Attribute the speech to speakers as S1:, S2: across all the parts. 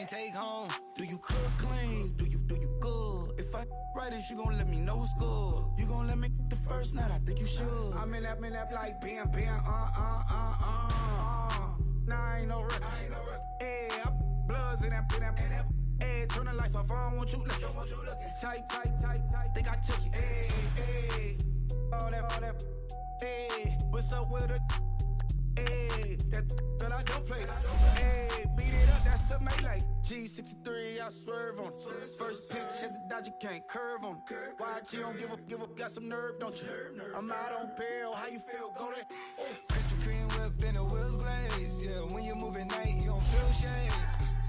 S1: can take home.
S2: Do you cook clean? Do you good? If I right it, you gon' let me know what's good. You gon' let me the first night, I think you should. I'm in that like bam, Nah, I ain't no rip. Hey, bloods in that. Hey, turn the lights off, I don't want you looking. Tight. Think I took it. Hey. All that. Hey, what's up with it? Hey, that girl I don't play. Hey, beat it up, that's a melee. G63, I swerve on it. First pitch at the Dodger, can't curve on it. Why you don't give up, got some nerve, don't you? I'm out on bail, how you feel, go there?
S1: Krispy Kreme whip and the wheels glaze. Yeah, when you move at night, you don't feel shade.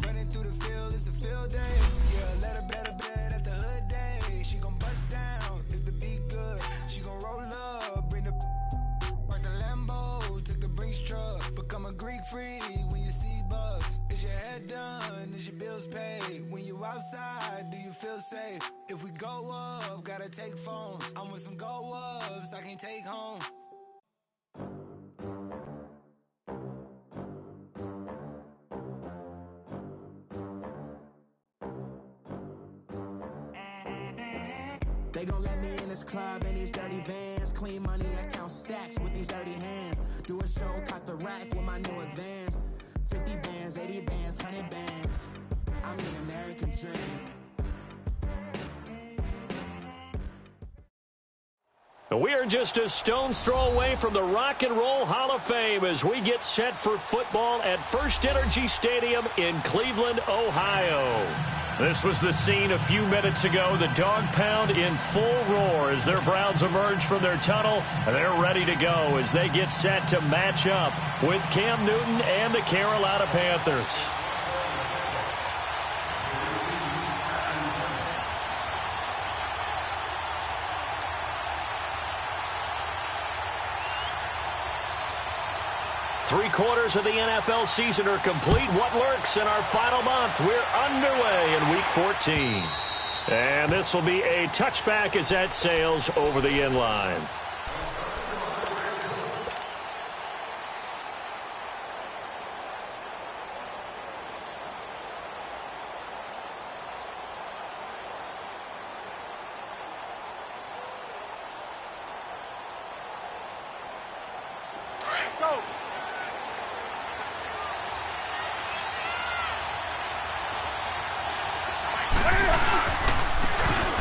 S1: Running through the field, it's a field day. Yeah, let her better bet at the hood day. She gon' bust down if the beat good. She gon' roll up, bring the park the Lambo, took the Brinks truck. Become a Greek freak when you see bugs. Is your head done? Is your bills paid? When you outside, do you feel safe? If we go up, gotta take phones. I'm with some go ups, I can't take home.
S3: They gon' let me in this club in these dirty vans. Clean money, I count stacks with these dirty hands. Do a show, cut the rack with my new advance. 50 bands, 80 bands, 100 bands. I'm the American dream.
S4: We are just a stone's throw away from the Rock and Roll Hall of Fame as we get set for football at First Energy Stadium in Cleveland, Ohio. This was the scene a few minutes ago. The dog pound in full roar as their Browns emerge from their tunnel. They're ready to go as they get set to match up with Cam Newton and the Carolina Panthers. Three-quarters of the NFL season are complete. What lurks in our final month? We're underway in Week 14. And this will be a touchback as that sails over the end line.
S5: Go!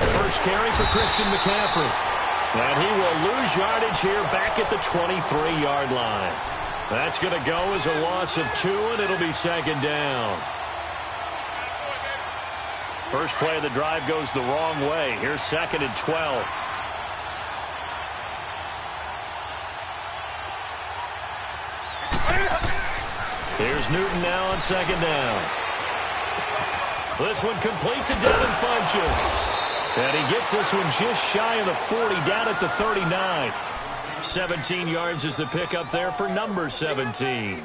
S4: First carry for Christian McCaffrey. And he will lose yardage here back at the 23-yard line. That's going to go as a loss of 2, and it'll be second down. First play of the drive goes the wrong way. Here's second and 12. Here's Newton now on second down. This one complete to Devin Funchess. And he gets this one just shy of the 40, down at the 39. 17 yards is the pickup there for number 17.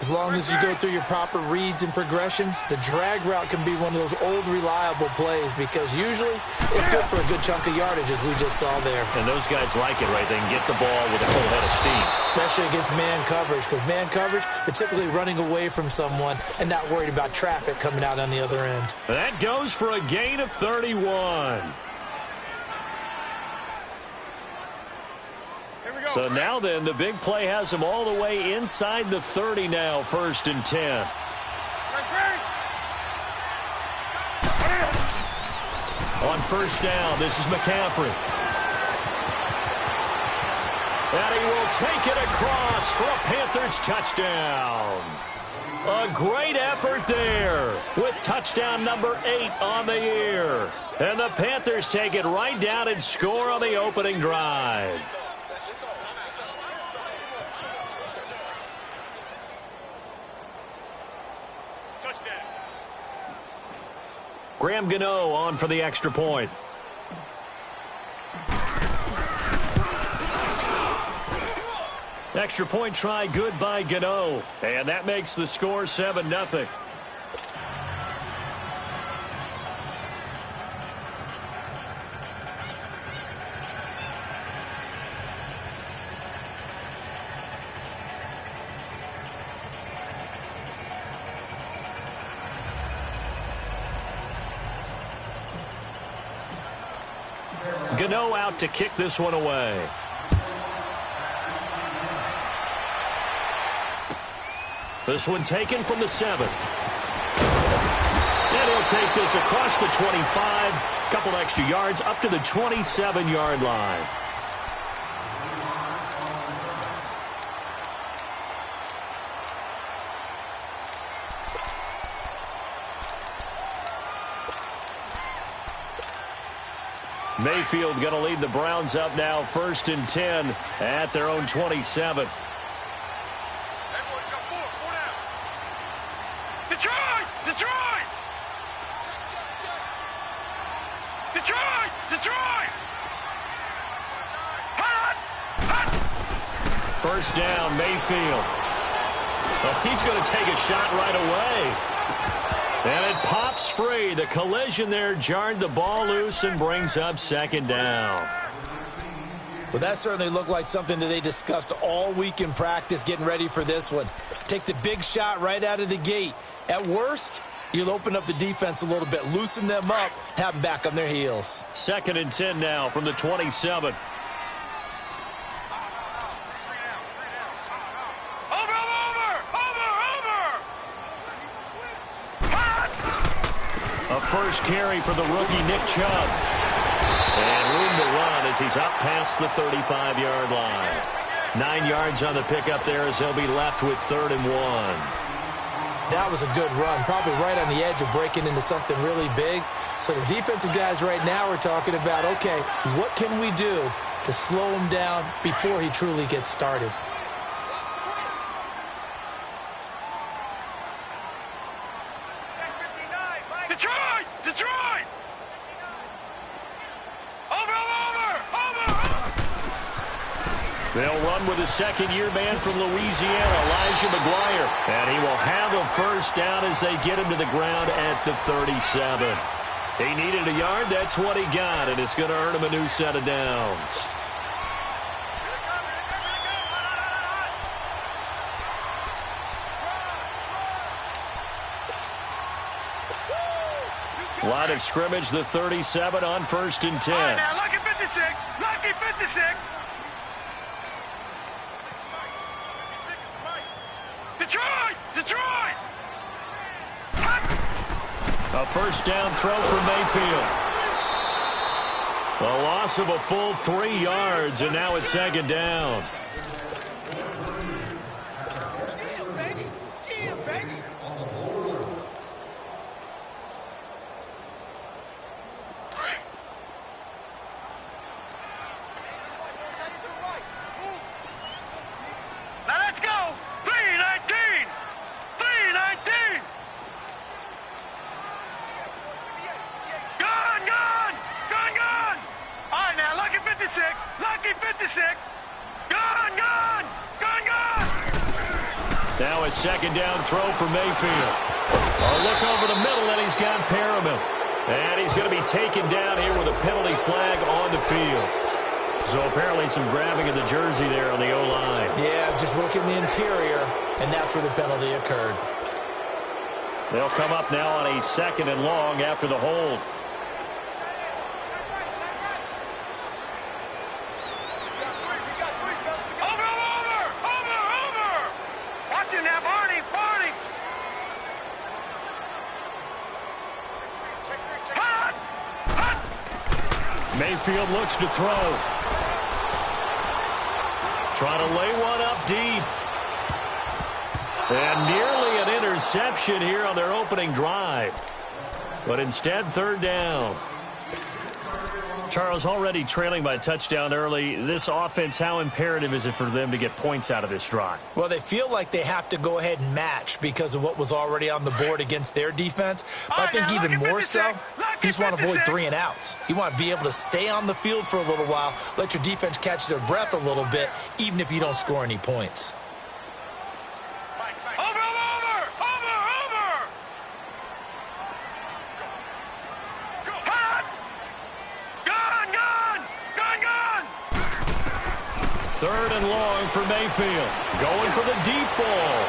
S6: As long as you go through your proper reads and progressions, the drag route can be one of those old reliable plays because usually it's good for a good chunk of yardage, as we just saw there.
S4: And those guys like it, right? They can get the ball with a full head of steam.
S6: Especially against man coverage, because man coverage, they're typically running away from someone and not worried about traffic coming out on the other end.
S4: That goes for a gain of 31. So now then, the big play has him all the way inside the 30 now, first and 10. On first down, this is McCaffrey. And he will take it across for a Panthers touchdown. A great effort there with touchdown number 8 on the year. And the Panthers take it right down and score on the opening drive. Graham Gano on for the extra point. Extra point try good by Gano. And that makes the score 7-0. Gano out to kick this one away. This one taken from the 7. And he'll take this across the 25. Couple extra yards up to the 27-yard line. Mayfield going to lead the Browns up now, 1st and 10 at their own 27.
S5: Detroit! Detroit! Detroit! Detroit! Hot! Hot!
S4: 1st down, Mayfield. Oh, he's going to take a shot right away. And it pops free. The collision there jarred the ball loose and brings up 2nd down.
S6: Well, that certainly looked like something that they discussed all week in practice getting ready for this one. Take the big shot right out of the gate. At worst, you'll open up the defense a little bit, loosen them up, have them back on their heels.
S4: 2nd and 10 now from the 27. A first carry for the rookie Nick Chubb. And room to run as he's up past the 35-yard line. 9 yards on the pickup there as they'll be left with 3rd and 1.
S6: That was a good run, probably right on the edge of breaking into something really big. So the defensive guys right now are talking about, okay, what can we do to slow him down before he truly gets started?
S5: Detroit! Detroit! Over!
S4: They'll run with a second-year man from Louisiana, Elijah McGuire. And he will have a 1st down as they get him to the ground at the 37. He needed a yard. That's what he got, and it's going to earn him a new set of downs. Line of scrimmage, the 37 on 1st and 10.
S5: All right, now, lucky 56. Lucky 56. Detroit! Detroit!
S4: A 1st down throw for Mayfield. A loss of a full 3 yards, and now it's 2nd down.
S5: Lucky 56. Gone!
S4: Now a 2nd down throw for Mayfield. A look over the middle, and he's got Perriman. And he's going to be taken down here with a penalty flag on the field. So apparently some grabbing of the jersey there on the O-line.
S6: Yeah, just look in the interior, and that's where the penalty occurred.
S4: They'll come up now on a 2nd and long after the hold. Mayfield looks to throw. Trying to lay one up deep. And nearly an interception here on their opening drive. But instead, 3rd down. Charles, already trailing by a touchdown early. This offense, how imperative is it for them to get points out of this drive?
S6: Well, they feel like they have to go ahead and match because of what was already on the board against their defense. But I think even more so, you just want to avoid 3 and outs. You want to be able to stay on the field for a little while, let your defense catch their breath a little bit, even if you don't score any points.
S4: Third and long for Mayfield. Going for the deep ball.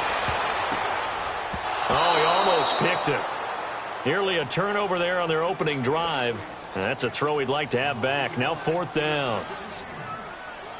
S4: Oh, he almost picked it. Nearly a turnover there on their opening drive. And that's a throw he'd like to have back. Now 4th down.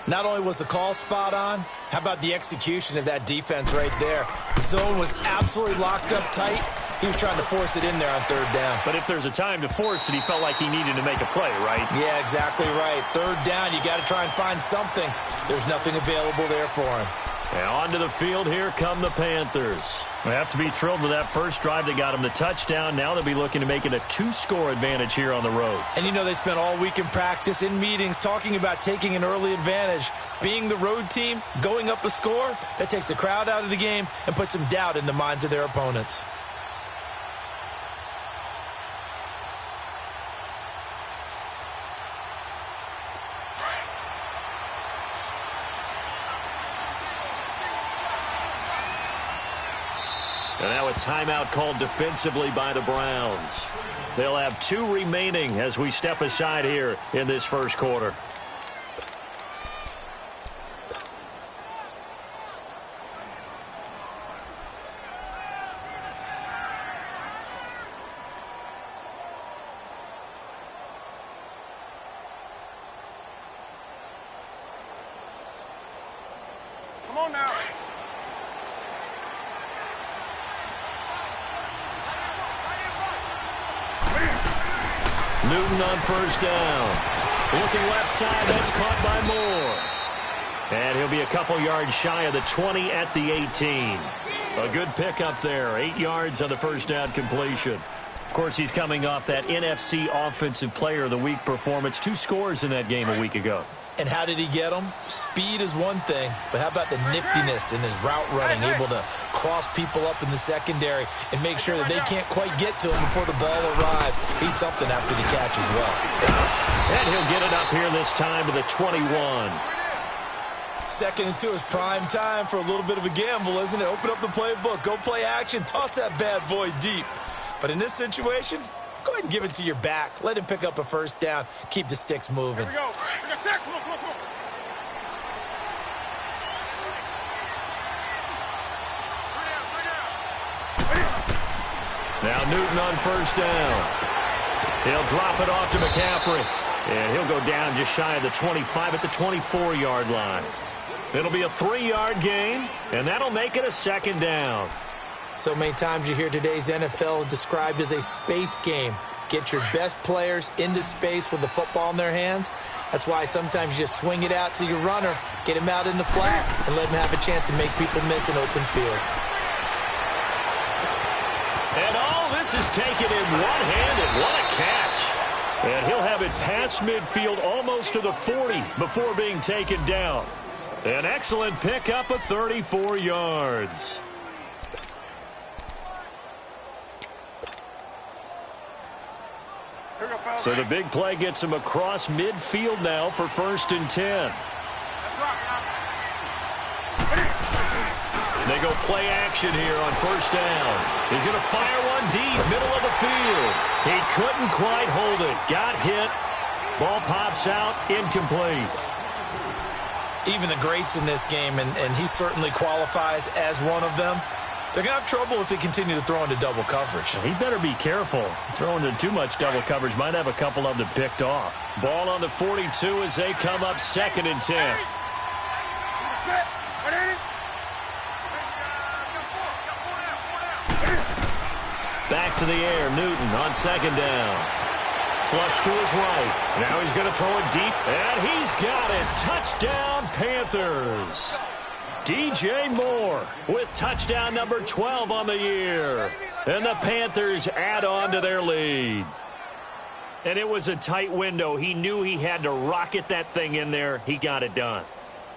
S6: Not only was the call spot on, how about the execution of that defense right there? The zone was absolutely locked up tight. He was trying to force it in there on 3rd down.
S4: But if there's a time to force it, he felt like he needed to make a play, right?
S6: Yeah, exactly right. 3rd down, you got to try and find something. There's nothing available there for him.
S4: And onto the field, here come the Panthers. They have to be thrilled with that first drive. They got him the touchdown. Now they'll be looking to make it a 2-score advantage here on the road.
S6: And you know, they spent all week in practice, in meetings, talking about taking an early advantage. Being the road team, going up a score, that takes the crowd out of the game and puts some doubt in the minds of their opponents.
S4: And now a timeout called defensively by the Browns. They'll have 2 remaining as we step aside here in this first quarter.
S5: Come on now.
S4: Newton on 1st down. Looking left side, that's caught by Moore. And he'll be a couple yards shy of the 20 at the 18. A good pickup there, 8 yards on the first down completion. Of course, he's coming off that NFC Offensive Player of the Week performance. 2 scores in that game a week ago.
S6: And how did he get them? Speed is one thing, but how about the niftiness in his route running, able to cross people up in the secondary and make sure that they can't quite get to him before the ball arrives. He's something after the catch as well.
S4: And he'll get it up here this time to the 21.
S6: 2nd and 2 is prime time for a little bit of a gamble, isn't it? Open up the playbook, go play action, toss that bad boy deep. But in this situation, go ahead and give it to your back. Let him pick up a 1st down. Keep the sticks moving.
S5: Here we go. Bring us back. Come on, come on, come on.
S4: Now Newton on 1st down. He'll drop it off to McCaffrey. And he'll go down just shy of the 25 at the 24-yard line. It'll be a 3-yard gain, and that'll make it a 2nd down.
S6: So many times you hear today's NFL described as a space game. Get your best players into space with the football in their hands. That's why sometimes you just swing it out to your runner, get him out in the flat, and let him have a chance to make people miss an open field.
S4: And all this is taken in one hand, and what a catch. And he'll have it past midfield almost to the 40 before being taken down. An excellent pickup of 34 yards. So the big play gets him across midfield now for 1st and 10. They go play action here on 1st down. He's going to fire one deep, middle of the field. He couldn't quite hold it. Got hit. Ball pops out, incomplete.
S6: Even the greats in this game, and he certainly qualifies as one of them, they're going to have trouble if they continue to throw into double coverage.
S4: He better be careful. Throwing into too much double coverage might have a couple of them picked off. Ball on the 42 as they come up 2nd and 10. Back to the air, Newton on 2nd down. Flush to his right. Now he's going to throw it deep, and he's got it. Touchdown, Panthers. DJ Moore with touchdown number 12 on the year. And the Panthers add on to their lead. And it was a tight window. He knew he had to rocket that thing in there. He got it done.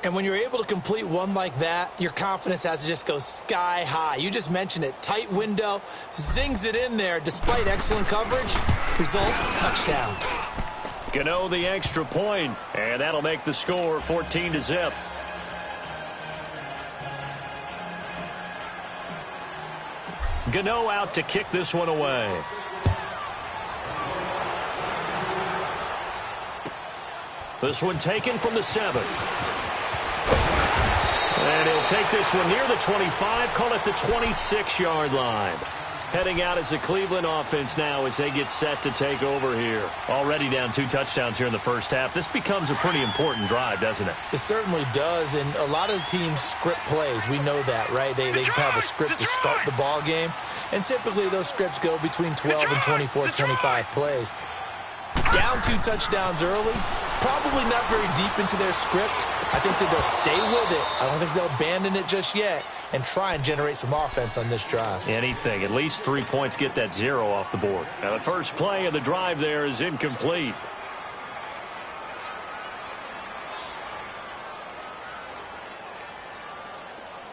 S6: And when you're able to complete one like that, your confidence has to just go sky high. You just mentioned it. Tight window, zings it in there despite excellent coverage. Result, touchdown.
S4: Gano the extra point, and that'll make the score 14-0. Gano out to kick this one away. This one taken from the 7. And he'll take this one near the 25, call it the 26-yard line. heading out as the Cleveland offense now as they get set to take over here. Already down 2 touchdowns here in the first half. This becomes a pretty important drive, doesn't it?
S6: It certainly does, and a lot of the teams script plays. We know that, right? They have a script to start the ball game, and typically those scripts go between 12 and 24, 25 plays. Down 2 touchdowns early, probably not very deep into their script. I think that they'll stay with it. I don't think they'll abandon it just yet and try and generate some offense on this drive.
S4: Anything. At least 3 points, get that 0 off the board. Now the first play of the drive there is incomplete.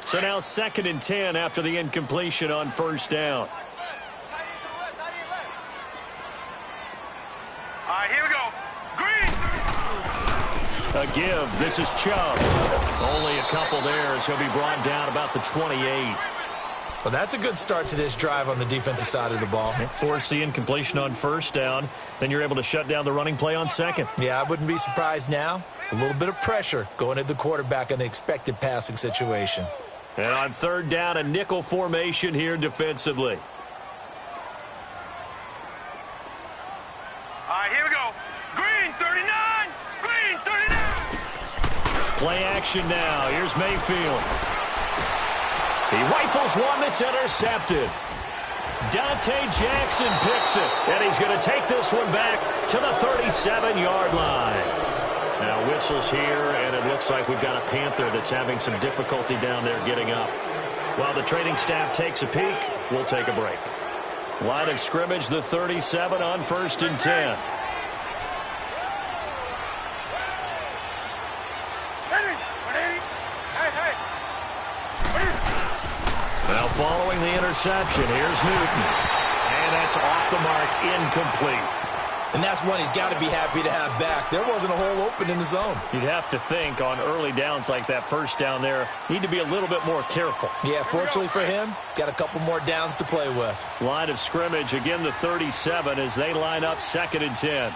S4: So now 2nd and 10 after the incompletion on first down.
S5: All right, here we go. Green.
S4: A give. This is Chubb. Only a couple there as he'll be brought down about the 28.
S6: Well, that's a good start to this drive on the defensive side of the ball.
S4: Force the incompletion on first down. Then you're able to shut down the running play on second.
S6: Yeah, I wouldn't be surprised now. A little bit of pressure going at the quarterback in the expected passing situation.
S4: And on 3rd down, a nickel formation here defensively.
S5: All right, here we go. Green, 39. Green, 39.
S4: Play action now. Here's Mayfield. He rifles one that's intercepted. Dante Jackson picks it. And he's going to take this one back to the 37-yard line. Now whistles here, and it looks like we've got a Panther that's having some difficulty down there getting up. While the training staff takes a peek, we'll take a break. Line of scrimmage, the 37 on 1st and 10. Now following the interception, here's Newton. And that's off the mark, incomplete.
S6: And that's one he's got to be happy to have back. There wasn't a hole open in the zone.
S4: You'd have to think on early downs like that first down there, need to be a little bit more careful.
S6: Yeah, fortunately for him, got a couple more downs to play with.
S4: Line of scrimmage, again the 37 as they line up 2nd and 10.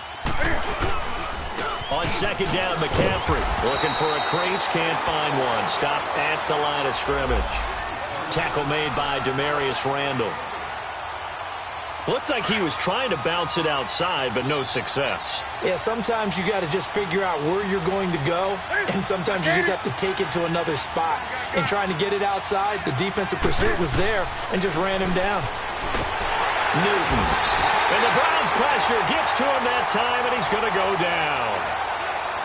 S4: On 2nd down, McCaffrey looking for a crease, can't find one. Stopped at the line of scrimmage. Tackle made by Demarius Randall. Looked like he was trying to bounce it outside, but no success.
S6: Yeah, sometimes you got to just figure out where you're going to go, and sometimes you just have to take it to another spot. And trying to get it outside, the defensive pursuit was there and just ran him down.
S4: Newton. And the Browns pressure gets to him that time, and he's going to go down.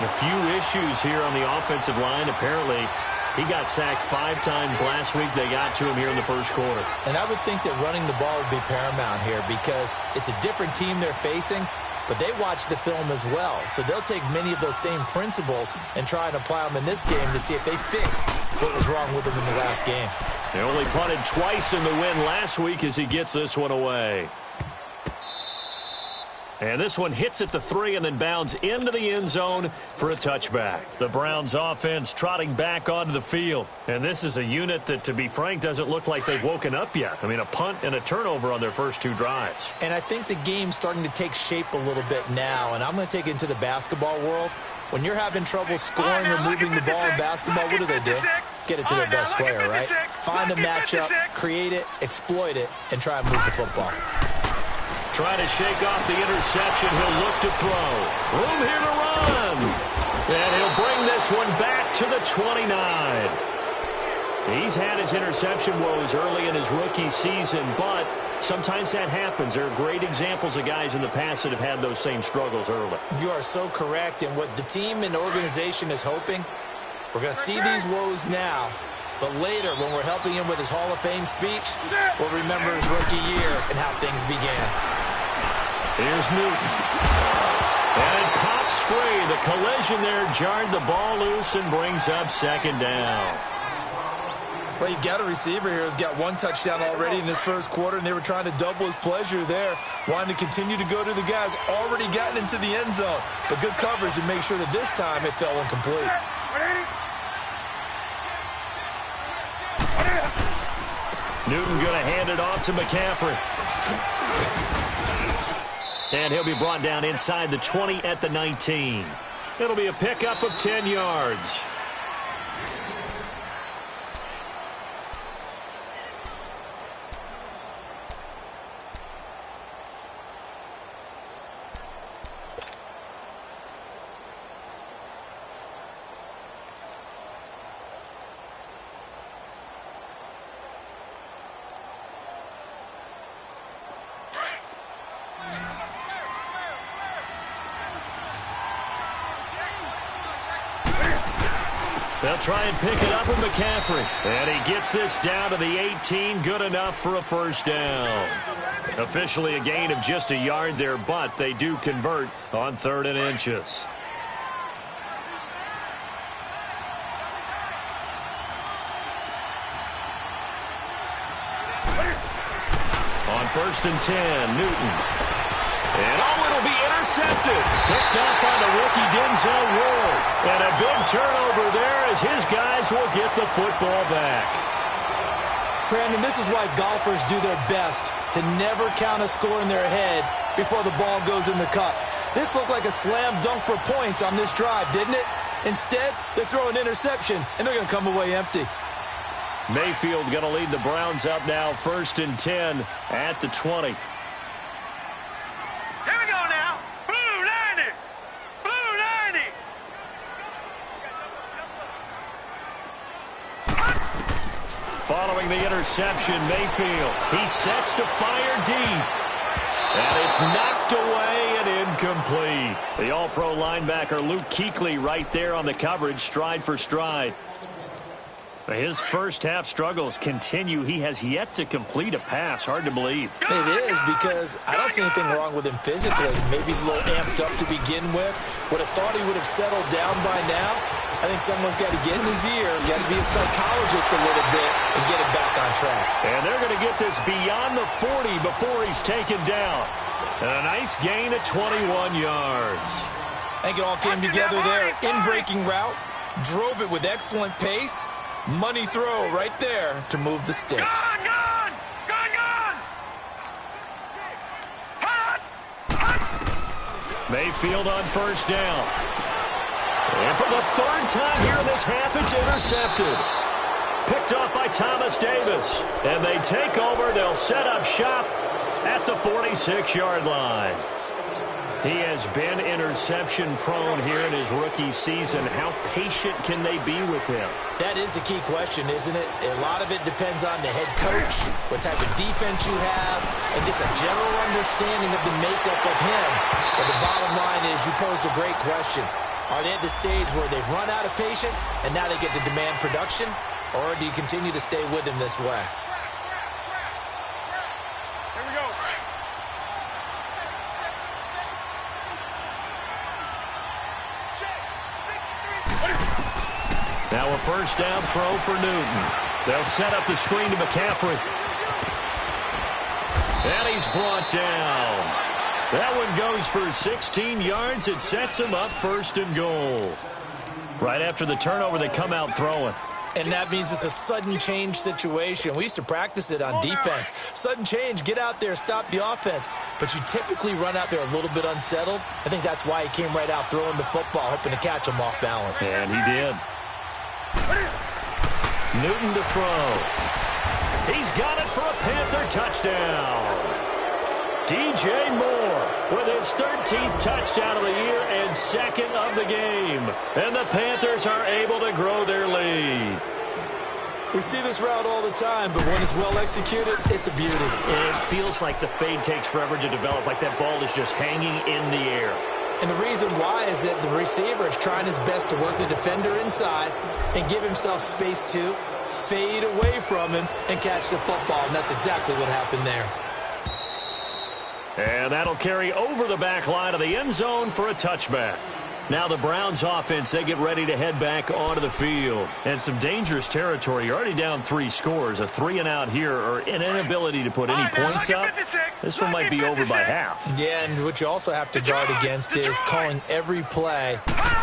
S4: A few issues here on the offensive line. Apparently, he got sacked 5 times last week. They got to him here in the first quarter.
S6: And I would think that running the ball would be paramount here because it's a different team they're facing, but they watch the film as well. So they'll take many of those same principles and try and apply them in this game to see if they fixed what was wrong with them in the last game.
S4: They only punted twice in the win last week as he gets this one away. And this one hits at the 3 and then bounds into the end zone for a touchback. The Browns offense trotting back onto the field. And this is a unit that, to be frank, doesn't look like they've woken up yet. I mean, a punt and a turnover on their first 2 drives.
S6: And I think the game's starting to take shape a little bit now. And I'm going to take it into the basketball world. When you're having trouble scoring or moving the ball in basketball, what do? Get it to their best player, right? Find a matchup, create it, exploit it, and try and move the football.
S4: Trying to shake off the interception. He'll look to throw. Room here to run. And he'll bring this one back to the 29. He's had his interception woes early in his rookie season, but sometimes that happens. There are great examples of guys in the past that have had those same struggles early.
S6: You are so correct. And what the team and organization is hoping, we're going to see these woes now. But later, when we're helping him with his Hall of Fame speech, we'll remember his rookie year and how things began.
S4: Here's Newton. And it pops free. The collision there jarred the ball loose and brings up 2nd down.
S6: Well, you've got a receiver here who's got 1 touchdown already in this first quarter, and they were trying to double his pleasure there, wanting to continue to go to the guys already gotten into the end zone. But good coverage to make sure that this time it fell incomplete.
S4: Newton going to hand it off to McCaffrey. And he'll be brought down inside the 20 at the 19. It'll be a pickup of 10 yards. They'll try and pick it up with McCaffrey. And he gets this down to the 18. Good enough for a first down. Officially a gain of just a yard there, but they do convert on 3rd and inches. On 1st and 10, Newton. And it'll be intercepted. Picked up by the rookie Denzel Ward. And a big turnover there as his guys will get the football back.
S6: Brandon, this is why golfers do their best to never count a score in their head before the ball goes in the cup. This looked like a slam dunk for points on this drive, didn't it? Instead, they throw an interception, and they're going to come away empty.
S4: Mayfield going to lead the Browns up now, 1st and 10 at the 20.
S5: Here we go now. Blue 90. Blue 90.
S4: Following the interception, Mayfield, he sets to fire deep. And it's knocked away and incomplete. The All-Pro linebacker Luke Kuechly right there on the coverage, stride for stride. His first half struggles continue. He has yet to complete a pass. Hard to believe.
S6: It is, because I don't see anything wrong with him physically. Maybe he's a little amped up to begin with. Would have thought he would have settled down by now. I think someone's got to get in his ear, got to be a psychologist a little bit, and get him back on track.
S4: And they're going to get this beyond the 40 before he's taken down. And a nice gain at 21 yards.
S6: I think it all came together there. In-breaking route, drove it with excellent pace. Money throw right there to move the sticks.
S5: Gone! Hot!
S4: Mayfield on 1st down. And for the 3rd time here in this half, it's intercepted. Picked off by Thomas Davis. And they take over. They'll set up shop at the 46-yard line. He has been interception-prone here in his rookie season. How patient can they be with him?
S6: That is the key question, isn't it? A lot of it depends on the head coach, what type of defense you have, and just a general understanding of the makeup of him. But the bottom line is you posed a great question. Are they at the stage where they've run out of patience and now they get to demand production? Or do you continue to stay with him this way?
S5: Here we go.
S4: Now a 1st down throw for Newton. They'll set up the screen to McCaffrey. And he's brought down. That one goes for 16 yards. It sets him up 1st and goal. Right after the turnover, they come out throwing.
S6: And that means it's a sudden change situation. We used to practice it on defense. Sudden change, get out there, stop the offense. But you typically run out there a little bit unsettled. I think that's why he came right out throwing the football, hoping to catch him off balance.
S4: And he did. Newton to throw. He's got it for a Panther touchdown. DJ Moore with his 13th touchdown of the year and 2nd of the game. And the Panthers are able to grow their lead.
S6: We see this route all the time, but when it's well executed, it's a beauty.
S4: It feels like the fade takes forever to develop, like that ball is just hanging in the air.
S6: And the reason why is that the receiver is trying his best to work the defender inside and give himself space to fade away from him and catch the football. And that's exactly what happened there.
S4: And that'll carry over the back line of the end zone for a touchback. Now the Browns offense, they get ready to head back onto the field. And some dangerous territory. You're already down 3 scores. A 3-and-out here, or an inability to put any points up. This one might be over by half.
S6: Yeah, and what you also have to guard against is calling every play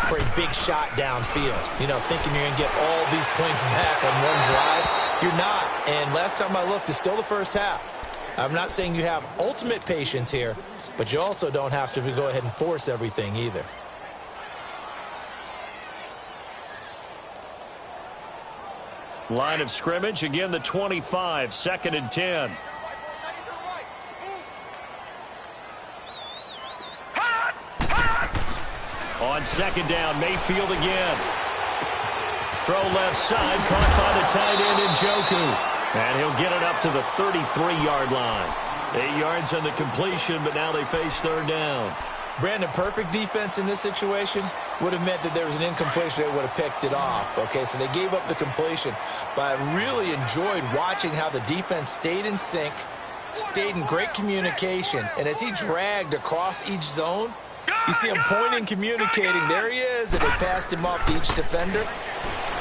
S6: for a big shot downfield. You know, thinking you're going to get all these points back on one drive. You're not. And last time I looked, it's still the first half. I'm not saying you have ultimate patience here, but you also don't have to go ahead and force everything either.
S4: Line of scrimmage, again the 25, 2nd and 10. On 2nd down, Mayfield again. Throw left side, caught by the tight end Njoku. And he'll get it up to the 33-yard line. 8 yards on the completion, but now they face 3rd down.
S6: Brandon, perfect defense in this situation would have meant that there was an incompletion that would have picked it off. Okay, so they gave up the completion. But I really enjoyed watching how the defense stayed in sync, stayed in great communication, and as he dragged across each zone, you see him pointing, communicating. There he is, and they passed him off to each defender.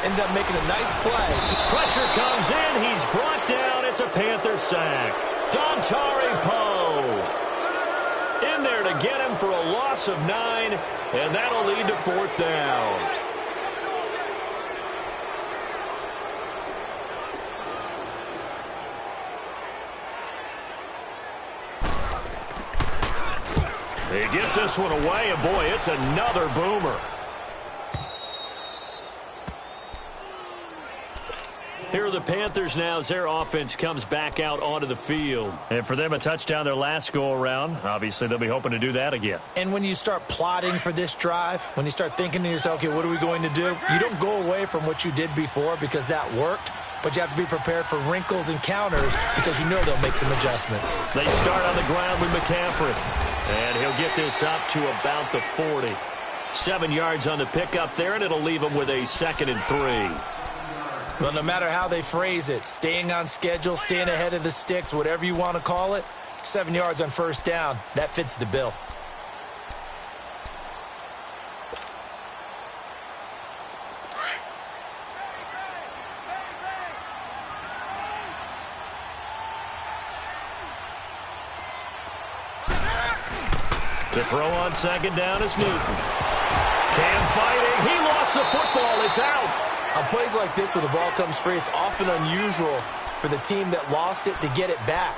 S6: Ended up making a nice play.
S4: Pressure comes in. He's brought down. It's a Panther sack. Dontari Poe in there to get him for a loss of 9, and that'll lead to 4th down. He gets this one away, and boy, it's another boomer. Here are the Panthers now as their offense comes back out onto the field. And for them, a touchdown their last go-around. Obviously, they'll be hoping to do that again.
S6: And when you start plotting for this drive, when you start thinking to yourself, okay, what are we going to do? You don't go away from what you did before because that worked, but you have to be prepared for wrinkles and counters because you know they'll make some adjustments.
S4: They start on the ground with McCaffrey. And he'll get this up to about the 40. 7 yards on the pickup there, and it'll leave him with a 2nd and 3.
S6: Well, no matter how they phrase it, staying on schedule, staying ahead of the sticks, whatever you want to call it, 7 yards on 1st down, that fits the bill.
S4: To throw on 2nd down is Newton. Cam fighting. He lost the football. It's out.
S6: On plays like this where the ball comes free, it's often unusual for the team that lost it to get it back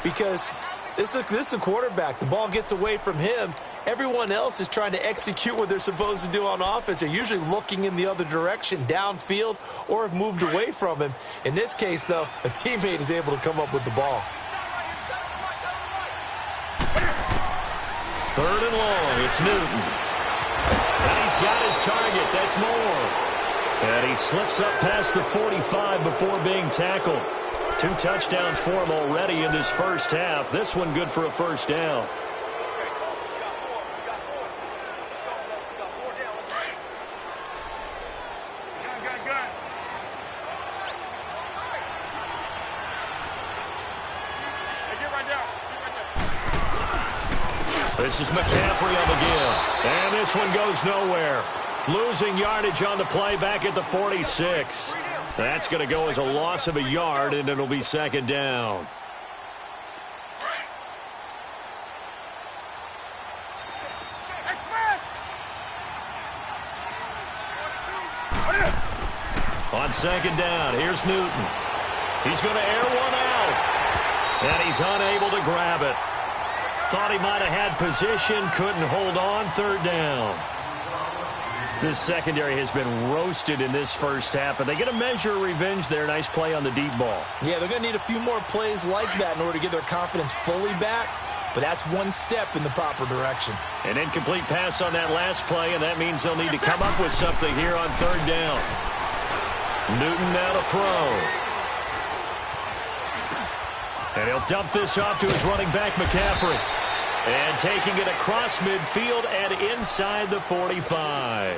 S6: because this is a quarterback. The ball gets away from him. Everyone else is trying to execute what they're supposed to do on offense. They're usually looking in the other direction, downfield, or have moved away from him. In this case, though, a teammate is able to come up with the ball.
S4: 3rd and long. It's Newton. And he's got his target. That's Moore. And he slips up past the 45 before being tackled. 2 touchdowns for him already in this first half. This one good for a 1st down. This is McCaffrey on the give. And this one goes nowhere. Losing yardage on the play back at the 46. That's going to go as a loss of a yard, and it'll be 2nd down. On 2nd down, here's Newton. He's going to air one out. And he's unable to grab it. Thought he might have had position, couldn't hold on. 3rd down. This secondary has been roasted in this first half, but they get a measure of revenge there. Nice play on the deep ball.
S6: Yeah, they're going to need a few more plays like that in order to get their confidence fully back, but that's one step in the proper direction.
S4: An incomplete pass on that last play, and that means they'll need to come up with something here on 3rd down. Newton now to throw. And he'll dump this off to his running back, McCaffrey. And taking it across midfield and inside the 45.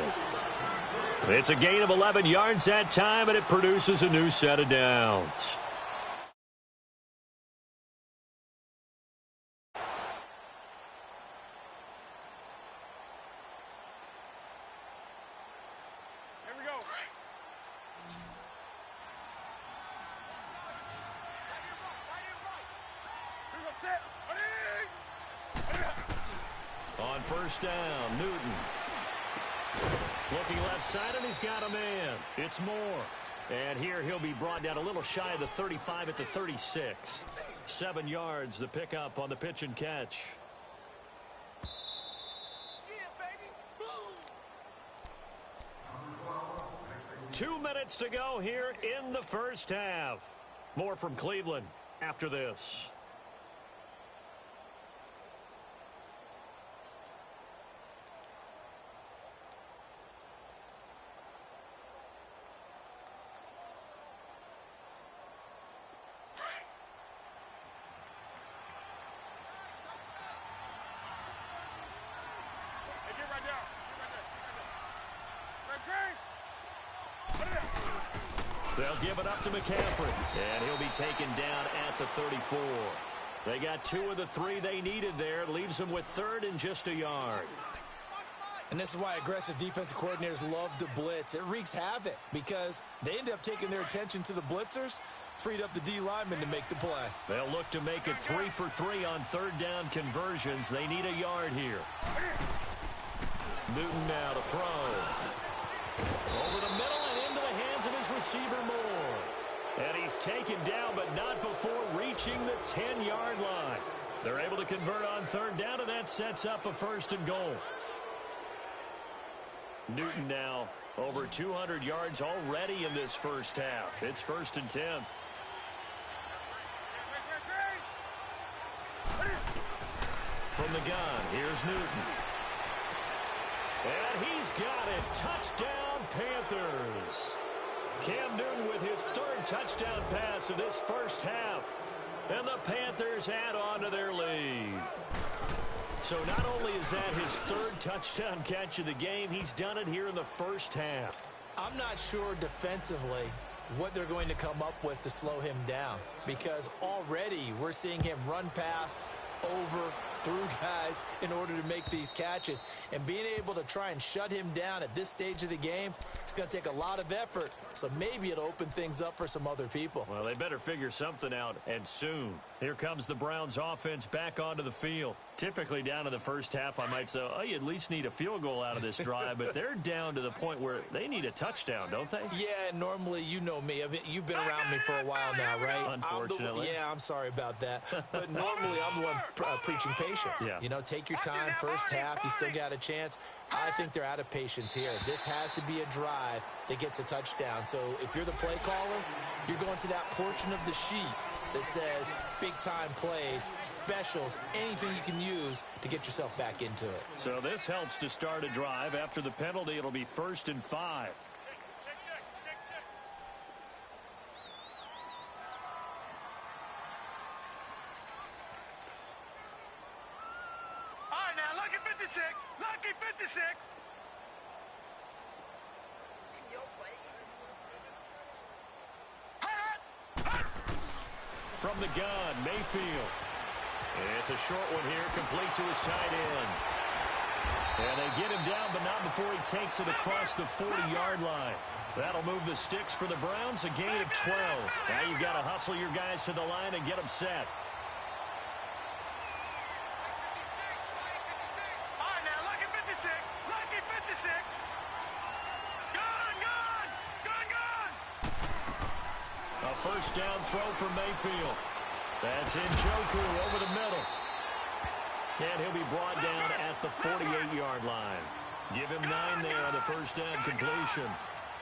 S4: It's a gain of 11 yards that time, and it produces a new set of downs.
S5: Here we go.
S4: On 1st down, Newton. Looking left side, and he's got a man. It's Moore. And here he'll be brought down a little shy of the 35 at the 36. 7 yards, the pickup on the pitch and catch. 2 minutes to go here in the first half. More from Cleveland after this. They'll give it up to McCaffrey, and he'll be taken down at the 34. They got 2 of the 3 they needed there. Leaves them with 3rd and just a yard.
S6: And this is why aggressive defensive coordinators love to blitz. It wreaks havoc because they end up taking their attention to the blitzers, freed up the D lineman to make the play.
S4: They'll look to make it 3 for 3 on 3rd down conversions. They need a yard here. Newton now to throw. Over the middle and into the hands of his receiver Moore. And he's taken down, but not before reaching the 10-yard line. They're able to convert on 3rd down, and that sets up a 1st and goal. Newton now over 200 yards already in this first half. It's 1st and 10. From the gun, here's Newton. And he's got it. Touchdown, Panthers. Cam Newton with his 3rd touchdown pass of this first half. And the Panthers add on to their lead. So not only is that his 3rd touchdown catch of the game, he's done it here in the first half.
S6: I'm not sure defensively what they're going to come up with to slow him down, because already we're seeing him run past, over, through guys in order to make these catches. And being able to try and shut him down at this stage of the game, it's going to take a lot of effort. So maybe it'll open things up for some other people.
S4: Well, they better figure something out, and soon. Here comes the Browns offense back onto the field. Typically down in the first half, I might say, oh, you at least need a field goal out of this drive, but they're down to the point where they need a touchdown, don't they?
S6: Yeah, normally, you know me. I mean, you've been around me for a while now, right?
S4: Unfortunately.
S6: I'm sorry about that. But normally, I'm the one preaching patience.
S4: Yeah.
S6: You know, take your time. First half, you still got a chance. I think they're out of patience here. This has to be a drive that gets a touchdown. So if you're the play caller, you're going to that portion of the sheet that says big-time plays, specials, anything you can use to get yourself back into it.
S4: So this helps to start a drive. After the penalty, it'll be 1st and 5.
S5: All right, now, lucky 56. Lucky 56.
S7: In your face.
S4: From the gun, Mayfield. It's a short one here, complete to his tight end. And they get him down, but not before he takes it across the 40-yard line. That'll move the sticks for the Browns, a gain of 12. Now you've got to hustle your guys to the line and get them set.
S5: All right, now, lucky 56. Lucky 56. Gun, gun. Gun, gun.
S4: A 1st down throw for Mayfield. That's Njoku over the middle. And he'll be brought down at the 48-yard line. Give him 9 there on the 1st down completion.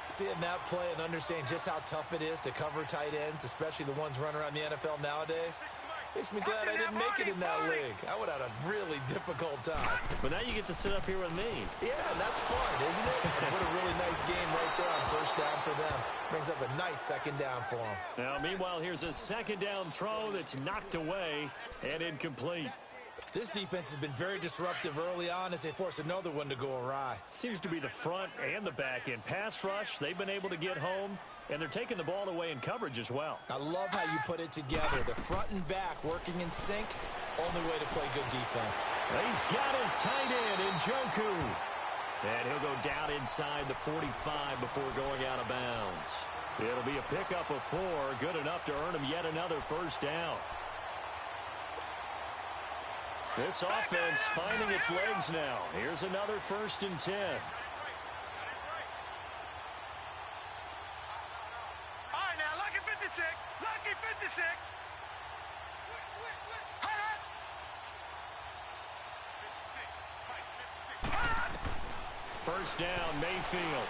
S6: Seeing that play and understanding just how tough it is to cover tight ends, especially the ones running around the NFL nowadays, makes me glad I didn't make it in that league. I would have had a really difficult time.
S4: But now you get to sit up here with me.
S6: Yeah, that's fun, isn't it? What a really nice game right there on 1st down for them. Brings up a nice 2nd down for them.
S4: Now, meanwhile, here's a 2nd down throw that's knocked away and incomplete.
S6: This defense has been very disruptive early on as they force another one to go awry.
S4: Seems to be the front and the back end. Pass rush, they've been able to get home, and they're taking the ball away in coverage as well.
S6: I love how you put it together. The front and back working in sync, only way to play good defense.
S4: He's got his tight end, Njoku. And he'll go down inside the 45 before going out of bounds. It'll be a pickup of 4, good enough to earn him yet another 1st down. This offense finding its legs now. Here's another 1st and 10.
S5: All right, now, lucky 56. Lucky 56.
S4: First down, Mayfield.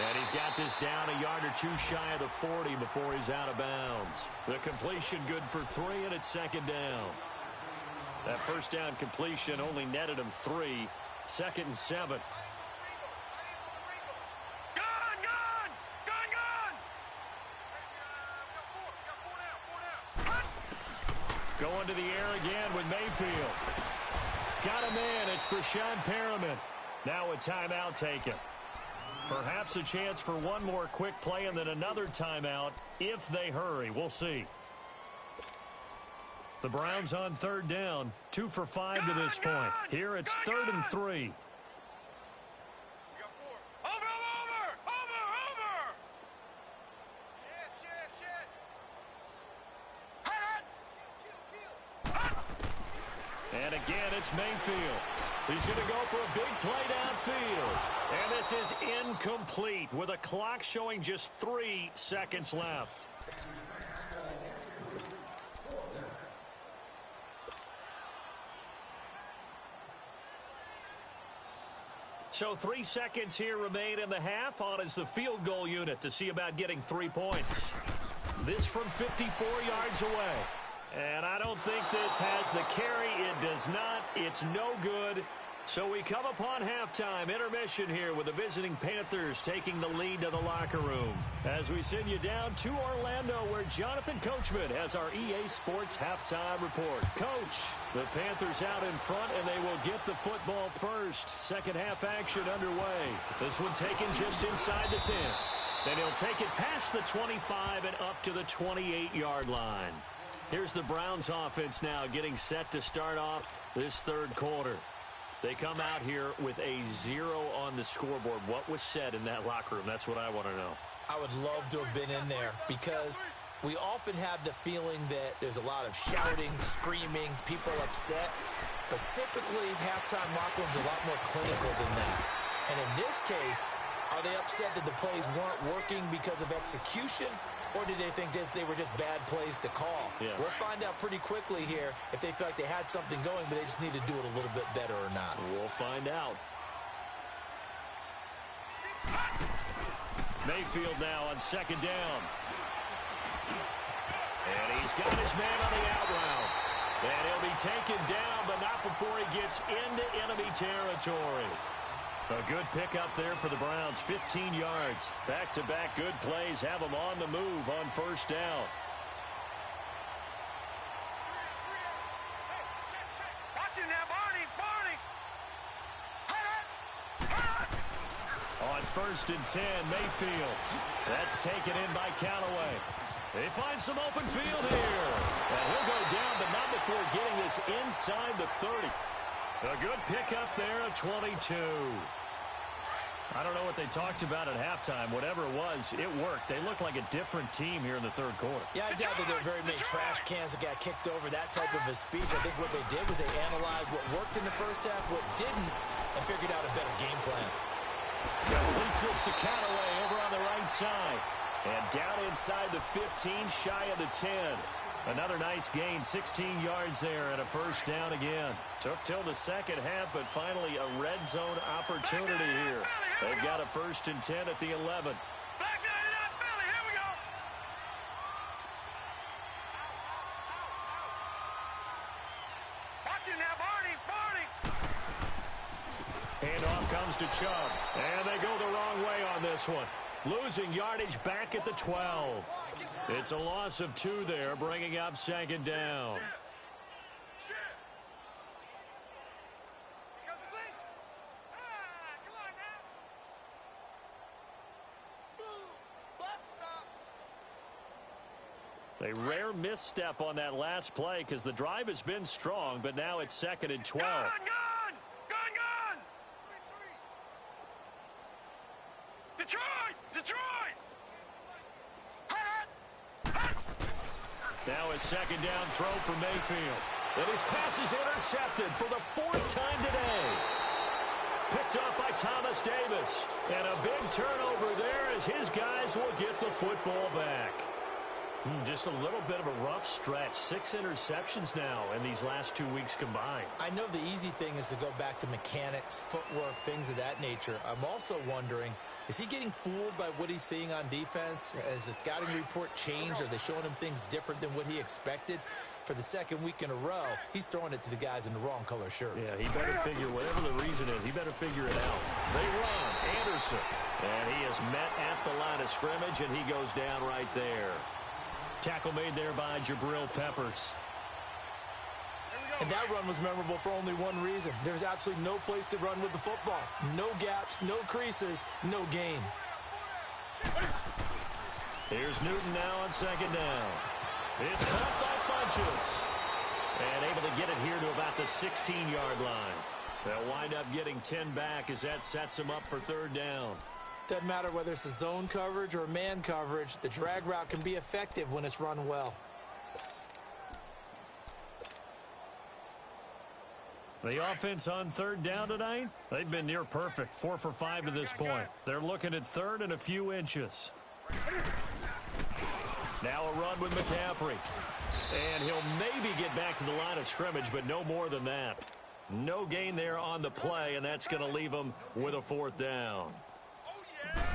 S4: And he's got this down a yard or 2 shy of the 40 before he's out of bounds. The completion good for 3, and it's 2nd down. That 1st down completion only netted him 3. 2nd and 7.
S5: Gun, gun. Gun, gun.
S4: Going to the air again with Mayfield. Got him in. It's Brashad Perriman. Now a timeout taken. Perhaps a chance for one more quick play and then another timeout if they hurry. We'll see. The Browns on third down, 2 for 5 to this point. Here it's 3rd and 3. And again, it's Mayfield. He's going to go for a big play downfield. And this is incomplete with a clock showing just 3 seconds left. So 3 seconds here remain in the half. On is the field goal unit to see about getting 3 points. This from 54 yards away. And I don't think this has the carry. It does not. It's no good. So we come upon halftime intermission here with the visiting Panthers taking the lead to the locker room. As we send you down to Orlando where Jonathan Coachman has our EA Sports halftime report. Coach, the Panthers out in front and they will get the football first. Second half action underway. This one taken just inside the 10. Then he'll take it past the 25 and up to the 28-yard line. Here's the Browns offense now getting set to start off this third quarter. They come out here with a 0 on the scoreboard. What was said in that locker room? That's what I want to know. I would love to have been in there because we often have the feeling that there's a lot of shouting, screaming, people upset. But typically, halftime locker rooms are a lot more clinical than that. And in this case, are they upset that the plays weren't working because of execution? Or did they think they were just bad plays to call? Yeah. We'll find out pretty quickly here if they feel like they had something going, but they just need to do it a little bit better or not. We'll find out. Mayfield now on second down. And he's got his man on the out route. And he'll be taken down, but not before he gets into enemy territory. A good pickup there for the Browns, 15 yards. Back-to-back good plays have them on the move on first down.
S5: Watch it now, Barney!
S4: On first and 10, Mayfield. That's taken in by Callaway. They find some open field here. And he'll go down, but not before getting this inside the 30. A good pickup there of 22. I don't know what they talked about at halftime. Whatever it was, it worked. They look like a different team here in the third quarter. Yeah, I doubt that there were very many trash cans that got kicked over, that type of a speech. I think what they did was they analyzed what worked in the first half, what didn't, and figured out a better game plan. Completes this to Callaway over on the right side. And down inside the 15, shy of the 10. Another nice gain, 16 yards there and a first down again. Took till the second half, but finally a red zone opportunity here. They've got a first and 10 at the 11.
S5: Back 99 Philly, here we go. Watch it now, Barney!
S4: Handoff comes to Chubb, and they go the wrong way on this one. Losing yardage back at the 12. It's a loss of 2 there, bringing up second down. A rare misstep on that last play because the drive has been strong, but now it's second and 12.
S5: Gun! Detroit!
S4: Now a second down throw for Mayfield. And his pass is intercepted for the 4th time today. Picked up by Thomas Davis. And a big turnover there as his guys will get the football back. Just a little bit of a rough stretch. 6 interceptions now in these last 2 weeks combined. I know the easy thing is to go back to mechanics, footwork, things of that nature. I'm also wondering, is he getting fooled by what he's seeing on defense? Has the scouting report changed? Are they showing him things different than what he expected? For the second week in a row, he's throwing it to the guys in the wrong color shirts. Yeah, he better figure, whatever the reason is, he better figure it out. They run. Anderson. And he is met at the line of scrimmage, and he goes down right there. Tackle made there by Jabril Peppers.
S5: Here we go.
S6: And that run was memorable for only one reason. There's absolutely no place to run with the football. No gaps, no creases, no gain.
S4: Here's Newton now on second down. It's caught by Funchess. And able to get it here to about the 16-yard line. They'll wind up getting 10 back as that sets them up for third down.
S6: Doesn't matter whether it's a zone coverage or man coverage, the drag route can be effective when it's run well.
S4: The offense on third down tonight, they've been near perfect, 4 for 5 to this point. They're looking at third and a few inches. Now a run with McCaffrey. And he'll maybe get back to the line of scrimmage, but no more than that. No gain there on the play, and that's going to leave him with a fourth down.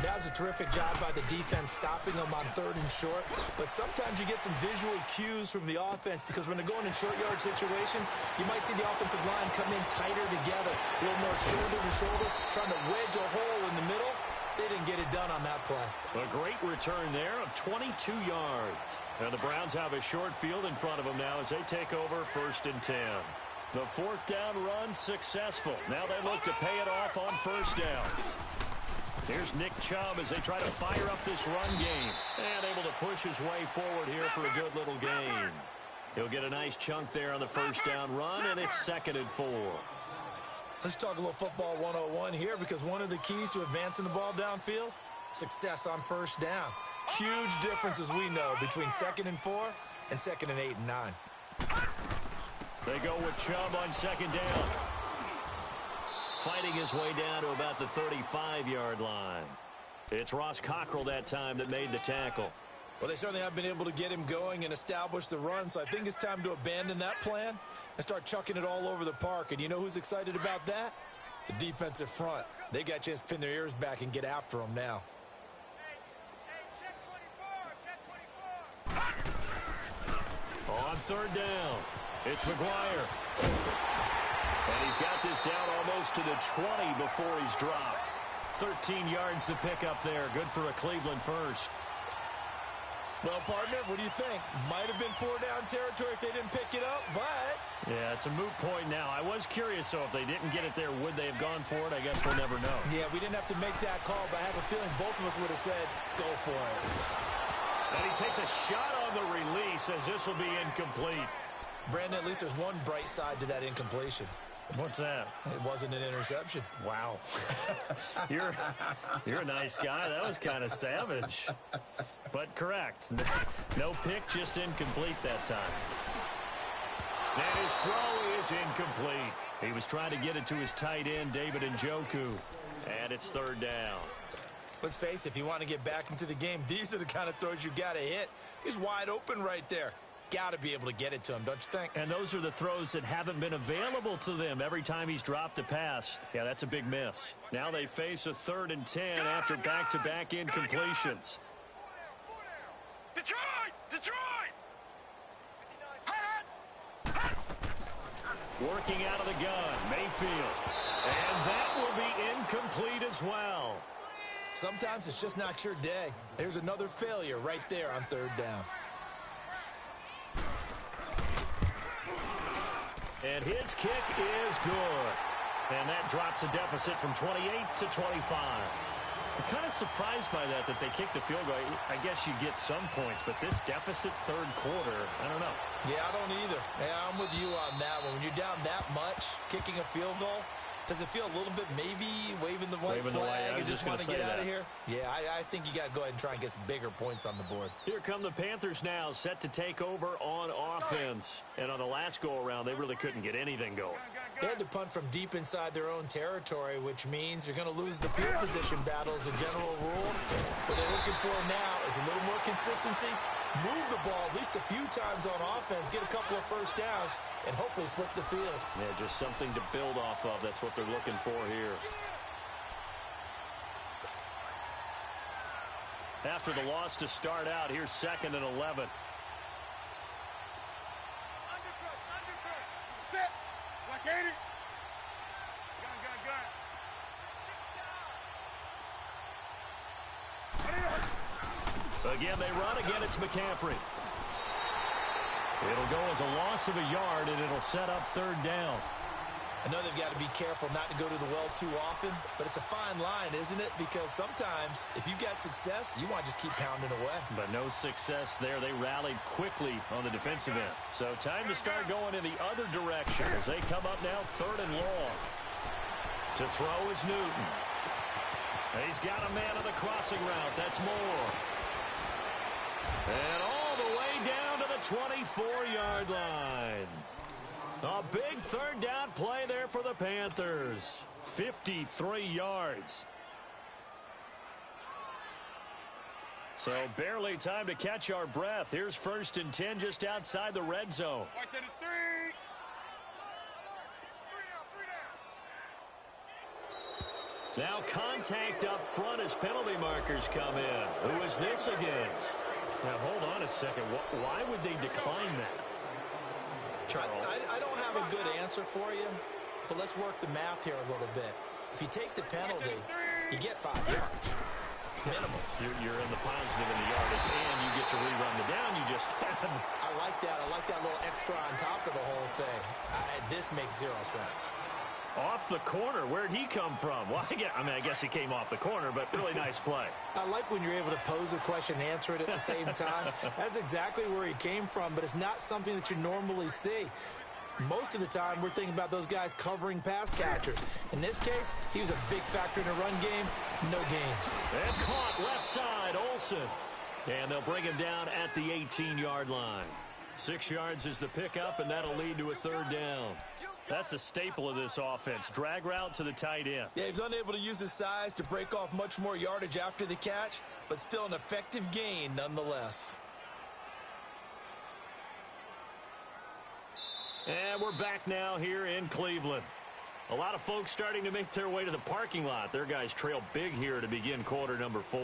S6: That was a terrific job by the defense stopping them on third and short. But sometimes you get some visual cues from the offense because when they're going in short yard situations, you might see the offensive line come in tighter together, a little more shoulder to shoulder, trying to wedge a hole in the middle. They didn't get it done on that play.
S4: A great return there of 22 yards. And the Browns have a short field in front of them now as they take over first and 10. The fourth down run successful. Now they look to pay it off on first down. Here's Nick Chubb as they try to fire up this run game. And able to push his way forward here for a good little gain. He'll get a nice chunk there on the first down run, and it's 2nd and 4.
S6: Let's talk a little football 101 here because one of the keys to advancing the ball downfield, success on first down. Huge difference, as we know, between 2nd and 4 and 2nd and 8 and 9.
S4: They go with Chubb on second down. Fighting his way down to about the 35-yard line. It's Ross Cockrell that time that made the tackle.
S6: Well, they certainly have been able to get him going and establish the run, so I think it's time to abandon that plan and start chucking it all over the park. And you know who's excited about that? The defensive front. They got a chance to pin their ears back and get after him now.
S5: Check 24.
S4: On third down, it's McGuire. And he's got this down almost to the 20 before he's dropped. 13 yards to pick up there. Good for a Cleveland first.
S6: Well, partner, what do you think? Might have been 4-down territory if they didn't pick it up, but...
S4: Yeah, it's a moot point now. I was curious, so if they didn't get it there, would they have gone for it? I guess we'll never know.
S6: Yeah, we didn't have to make that call, but I have a feeling both of us would have said, go for it.
S4: And he takes a shot on the release as this will be incomplete.
S6: Brandon, at least there's one bright side to that incompletion.
S4: What's that?
S6: It wasn't an interception.
S4: Wow. You're a nice guy. That was kind of savage. But correct. No pick, just incomplete that time. And his throw is incomplete. He was trying to get it to his tight end, David Njoku. And it's third down.
S6: Let's face it, if you want to get back into the game, these are the kind of throws you got to hit. He's wide open right there. Got to be able to get it to him, don't you think?
S4: And those are the throws that haven't been available to them every time he's dropped a pass. Yeah, that's a big miss. Now they face a 3rd and 10 after back-to-back incompletions.
S5: Detroit!
S4: Working out of the gun, Mayfield. And that will be incomplete as well.
S6: Sometimes it's just not your day. There's another failure right there on third down.
S4: And his kick is good. And that drops a deficit from 28 to 25. I'm kind of surprised by that they kicked the field goal. I guess you get some points, but this deficit third quarter, I don't know.
S6: Yeah, I don't either. Yeah, I'm with you on that one. When you're down that much, kicking a field goal, does it feel a little bit maybe waving the white flag and just want to get out of here? Yeah, I think you got to go ahead and try and get some bigger points on the board.
S4: Here come the Panthers now, set to take over on offense. And on the last go-around, they really couldn't get anything going.
S6: They had to punt from deep inside their own territory, which means you're going to lose the field position battle as a general rule. What they're looking for now is a little more consistency, move the ball at least a few times on offense, get a couple of first downs, and hopefully flip the field.
S4: Yeah, just something to build off of. That's what they're looking for here. After the loss to start out, here's 2nd and 11.
S5: Set. Like 80. Gun.
S4: Again, they run. Again, it's McCaffrey. It'll go as a loss of a yard, and it'll set up third down.
S6: I know they've got to be careful not to go to the well too often, but it's a fine line, isn't it? Because sometimes if you've got success, you want to just keep pounding away.
S4: But no success there. They rallied quickly on the defensive end. So time to start going in the other direction as they come up now third and long. To throw is Newton. He's got a man on the crossing route. That's Moore. And all the way down to the 24-yard line. A big third down play there for the Panthers. 53 yards. So barely time to catch our breath. Here's 1st and 10 just outside the red zone. Now contact up front as penalty markers come in. Who is this against? Now hold on a second. Why would they decline that? Charles.
S6: I don't have a good answer for you, but let's work the math here a little bit. If you take the penalty, you get 5 yards. Minimum.
S4: You're in the positive in the yardage, and you get to rerun the down you just had.
S6: I like that. I like that little extra on top of the whole thing. This makes 0 sense.
S4: Off the corner. Where'd he come from? Well, I guess he came off the corner, but really nice play.
S6: I like when you're able to pose a question and answer it at the same time. That's exactly where he came from, but it's not something that you normally see. Most of the time, we're thinking about those guys covering pass catchers. In this case, he was a big factor in the run game. No gain.
S4: And caught left side, Olsen. And they'll bring him down at the 18-yard line. 6 yards is the pickup, and that'll lead to a third down. That's a staple of this offense. Drag route to the tight end.
S6: Yeah, he's unable to use his size to break off much more yardage after the catch, but still an effective gain nonetheless.
S4: And we're back now here in Cleveland. A lot of folks starting to make their way to the parking lot. Their guys trail big here to begin quarter number 4.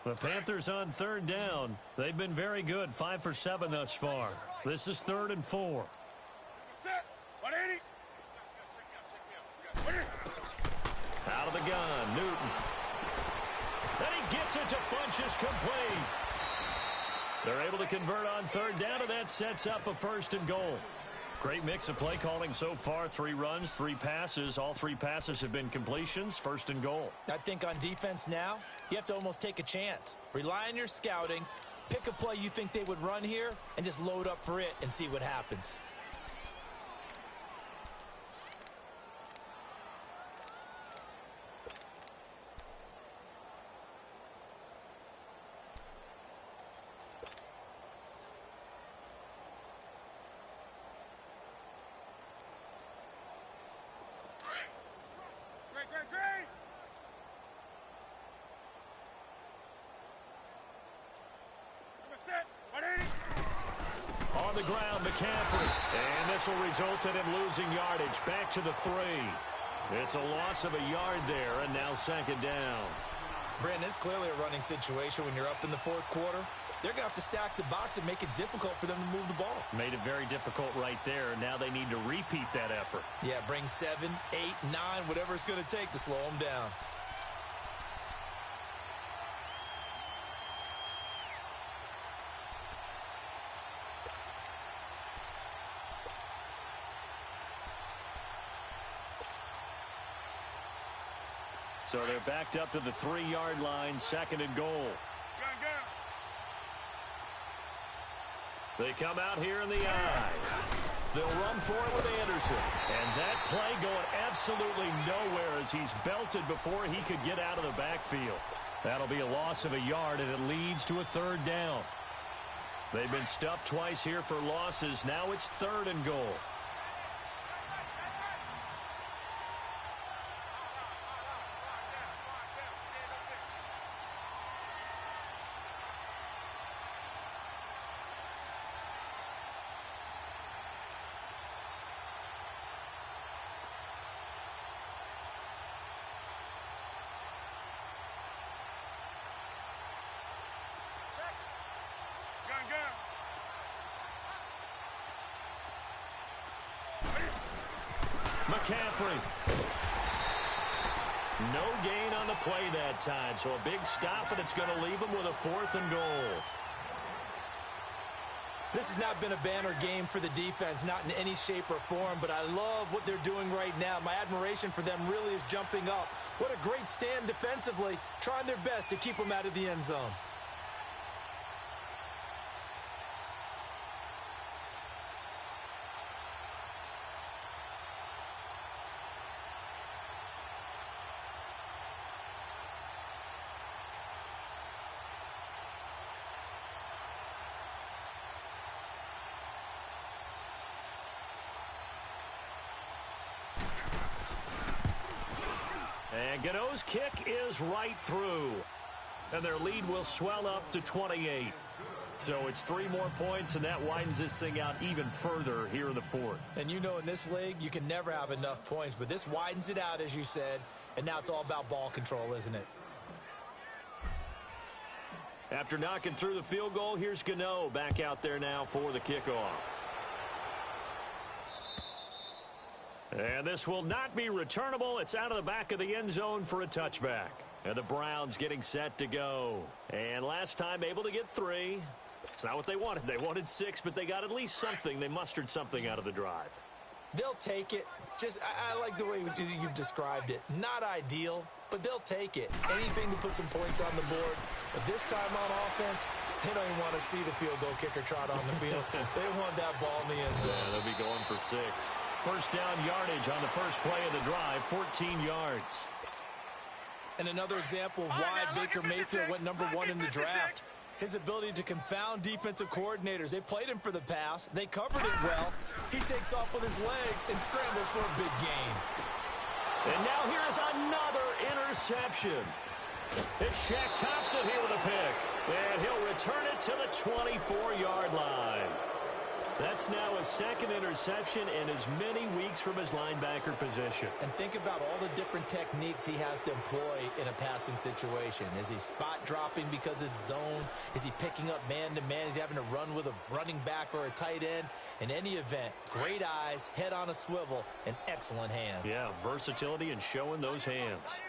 S4: The Panthers on third down. They've been very good, 5 for 7 thus far. This is 3rd and 4. Out of the gun, Newton. And he gets it to Funchess complete. They're able to convert on third down, and that sets up a 1st and goal. Great mix of play calling so far. 3 runs, 3 passes. All 3 passes have been completions. 1st and goal.
S6: I think on defense now, you have to almost take a chance. Rely on your scouting. Pick a play you think they would run here and just load up for it and see what happens.
S4: On the ground, McCaffrey. And this will result in him losing yardage. Back to the 3. It's a loss of a yard there, and now 2nd down.
S6: Brandon, it's clearly a running situation when you're up in the 4th quarter. They're going to have to stack the box and make it difficult for them to move the ball.
S4: Made it very difficult right there. Now they need to repeat that effort.
S6: Yeah, bring 7, 8, 9, whatever it's going to take to slow them down.
S4: So they're backed up to the 3-yard line, 2nd and goal. They come out here in the I. They'll run for it with Anderson. And that play going absolutely nowhere as he's belted before he could get out of the backfield. That'll be a loss of a yard, and it leads to a 3rd down. They've been stuffed twice here for losses. Now it's 3rd and goal. McCaffrey. No gain on the play that time, so a big stop, and it's going to leave him with a 4th and goal.
S6: This has not been a banner game for the defense, not in any shape or form, but I love what they're doing right now. My admiration for them really is jumping up. What a great stand defensively, trying their best to keep them out of the end zone.
S4: And Gano's kick is right through. And their lead will swell up to 28. So it's 3 more points, and that widens this thing out even further here in the 4th.
S6: And you know in this league, you can never have enough points, but this widens it out, as you said, and now it's all about ball control, isn't it?
S4: After knocking through the field goal, here's Gano back out there now for the kickoff. And this will not be returnable. It's out of the back of the end zone for a touchback. And the Browns getting set to go. And last time able to get 3. It's not what they wanted. They wanted 6, but they got at least something. They mustered something out of the drive.
S6: They'll take it. I like the way you've described it. Not ideal, but they'll take it. Anything to put some points on the board. But this time on offense, they don't even want to see the field goal kicker trot on the field. They want that ball in the end zone.
S4: Yeah, they'll be going for 6. First down yardage on the first play of the drive, 14 yards.
S6: And another example of why Baker Mayfield went #1 in the draft. His ability to confound defensive coordinators. They played him for the pass. They covered it well. He takes off with his legs and scrambles for a big gain.
S4: And now here's another interception. It's Shaq Thompson here with a pick. And he'll return it to the 24-yard line. That's now his 2nd interception in as many weeks from his linebacker position.
S6: And think about all the different techniques he has to employ in a passing situation. Is he spot dropping because it's zone? Is he picking up man-to-man? Is he having to run with a running back or a tight end? In any event, great eyes, head on a swivel, and excellent hands.
S4: Yeah, versatility and showing those hands.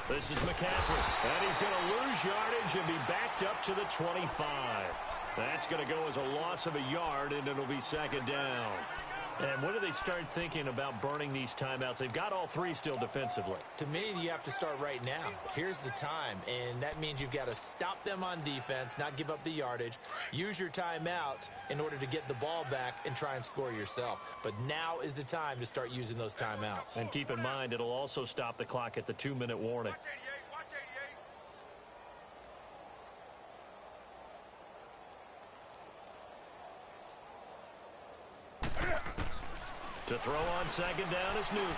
S4: This is McCaffrey, and he's going to lose yardage and be backed up to the 25. That's going to go as a loss of a yard, and it'll be 2nd down. And when do they start thinking about burning these timeouts? They've got all 3 still defensively.
S6: To me, you have to start right now. Here's the time, and that means you've got to stop them on defense, not give up the yardage, use your timeouts in order to get the ball back and try and score yourself. But now is the time to start using those timeouts.
S4: And keep in mind, it'll also stop the clock at the 2-minute warning.
S5: Watch 88.
S4: To throw on 2nd down is Newton.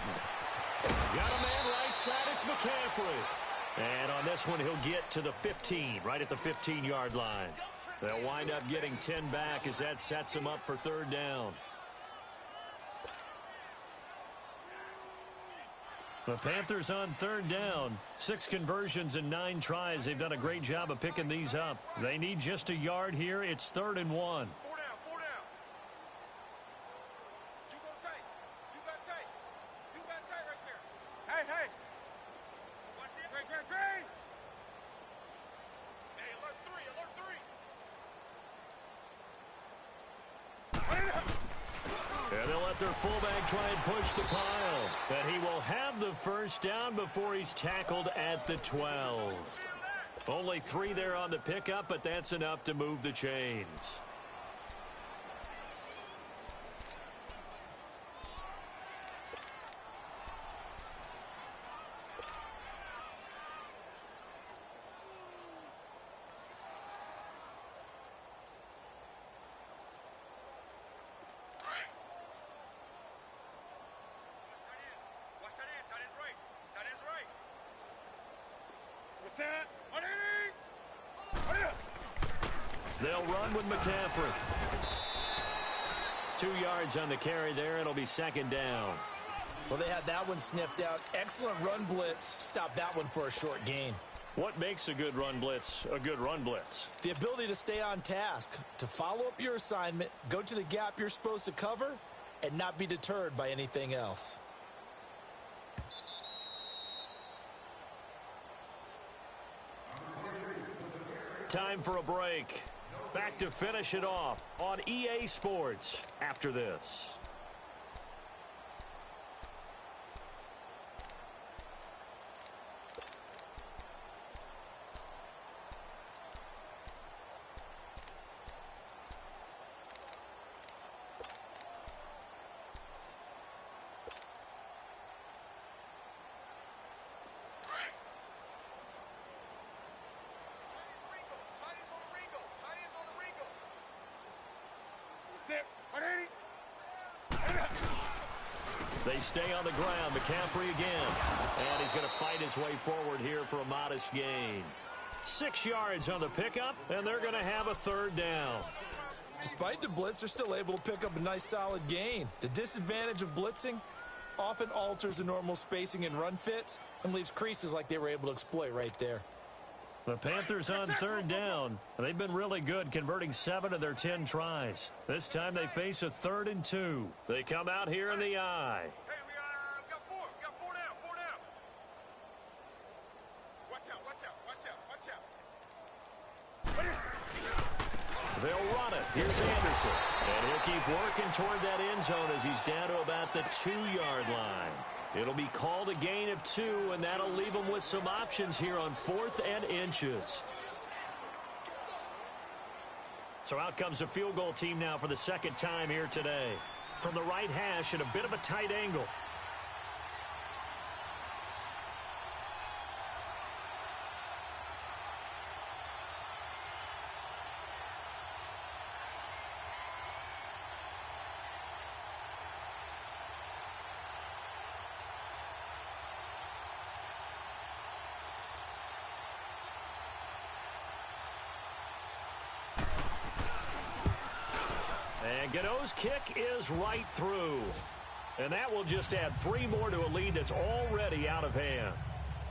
S4: Got a man right side, it's McCaffrey. And on this one, he'll get to the 15, right at the 15-yard line. They'll wind up getting 10 back as that sets him up for 3rd down. The Panthers on 3rd down. 6 conversions and 9 tries. They've done a great job of picking these up. They need just a yard here. It's 3rd and 1. Their fullback try and push the pile. And he will have the first down before he's tackled at the 12. Only 3 there on the pickup, but that's enough to move the chains. They'll run with McCaffrey. 2 yards on the carry there. It'll be 2nd down.
S6: Well, they had that one sniffed out. Excellent run blitz. Stop that one for a short gain.
S4: What makes a good run blitz a good run blitz?
S6: The ability to stay on task, to follow up your assignment, go to the gap you're supposed to cover, and not be deterred by anything else.
S4: Time for a break. Back to finish it off on EA Sports after this. They stay on the ground. McCaffrey again. And he's going to fight his way forward here for a modest gain. 6 yards on the pickup, and they're going to have a third down.
S6: Despite the blitz, they're still able to pick up a nice solid gain. The disadvantage of blitzing often alters the normal spacing and run fits and leaves creases like they were able to exploit right there.
S4: The Panthers on third down. They've been really good, converting 7 of their 10 tries. This time they face a 3rd and 2. They come out here in the eye.
S5: Hey, we got 4. We got 4 down. 4 down. Watch out. Watch out. Watch out. Watch out.
S4: They'll run it. Here's Anderson. And he'll keep working toward that end zone as he's down to about the 2-yard line. It'll be called a gain of 2, and that'll leave them with some options here on 4th and inches. So out comes a field goal team now for the second time here today. From the right hash at a bit of a tight angle. And Gano's kick is right through. And that will just add 3 more to a lead that's already out of hand.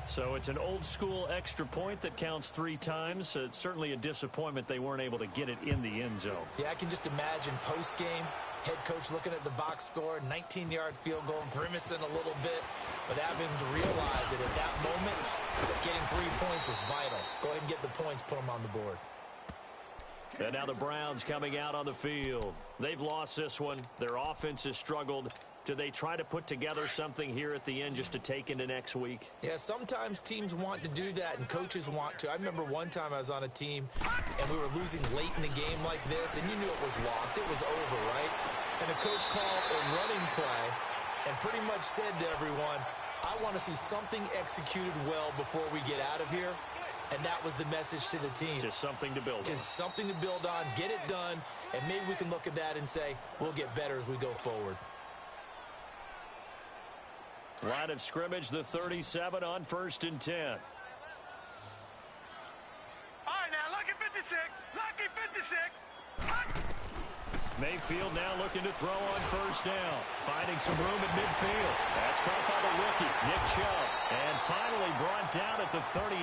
S4: So it's an old-school extra point that counts 3 times. It's certainly a disappointment they weren't able to get it in the end zone.
S6: Yeah, I can just imagine post-game, head coach looking at the box score, 19-yard field goal, grimacing a little bit, but having to realize that at that moment, getting 3 points was vital. Go ahead and get the points, put them on the board.
S4: And now the Browns coming out on the field. They've lost this one. Their offense has struggled. Do they try to put together something here at the end just to take into next week?
S6: Yeah, sometimes teams want to do that and coaches want to. I remember one time I was on a team and we were losing late in the game like this, and you knew it was lost. It was over, right? And the coach called a running play and pretty much said to everyone, I want to see something executed well before we get out of here. And that was the message to the team.
S4: Just something to build on.
S6: Just something to build on, get it done, and maybe we can look at that and say, we'll get better as we go forward.
S4: Line of scrimmage, the 37 on 1st and 10.
S5: All right, now, lucky 56. Lucky 56.
S4: Mayfield now looking to throw on 1st down. Finding some room at midfield. That's caught by the rookie, Nick Chubb. And finally brought down at the 38.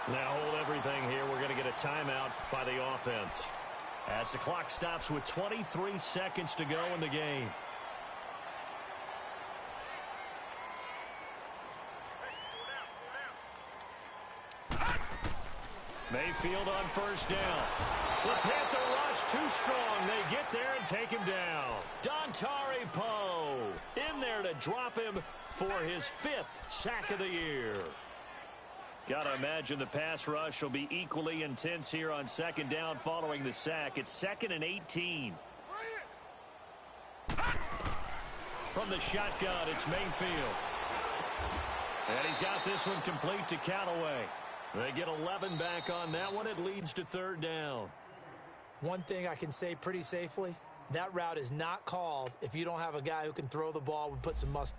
S4: Now hold everything here. We're going to get a timeout by the offense. As the clock stops with 23 seconds to go in the game. Mayfield on 1st down. The Panther rush too strong. They get there and take him down. Dontari Poe in there to drop him for his 5th sack of the year. Got to imagine the pass rush will be equally intense here on 2nd down following the sack. It's 2nd and 18. From the shotgun, it's Mayfield. And he's got this one complete to Callaway. They get 11 back on that one. It leads to 3rd down.
S6: One thing I can say pretty safely, that route is not called if you don't have a guy who can throw the ball and put some muscle.